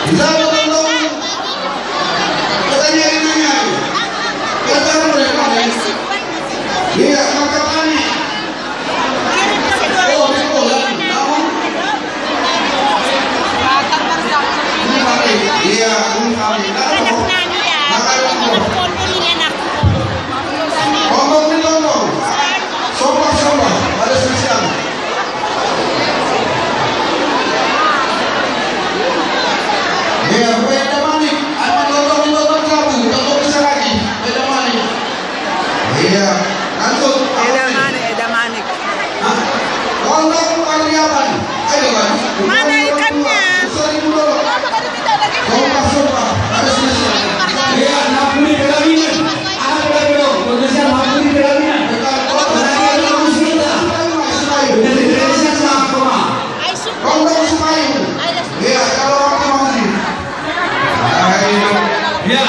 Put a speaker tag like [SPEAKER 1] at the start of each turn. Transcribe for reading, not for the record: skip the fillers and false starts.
[SPEAKER 1] Bisa tolong katanya ininya. Kata mereka iya kakak tani. Oh sekolah. Iya, ini kami. Ngomong nih ngomong. Sombong, ada spesial. Ya, beda manik. Ada tonton kamu, tonton bisa lagi. Beda manik. Iya, lanjut.
[SPEAKER 2] Eda manik.
[SPEAKER 1] Tonton pariaban. Ayo kan.
[SPEAKER 2] Mana ikannya?
[SPEAKER 1] Sombong, ada spesial.
[SPEAKER 3] Iya, 60 pelaminan. Ada lagi dong. Potensi 60 pelaminan.
[SPEAKER 1] Tonton Sumayu. Iya, kalau waktu masih. Ayo.
[SPEAKER 3] Ya,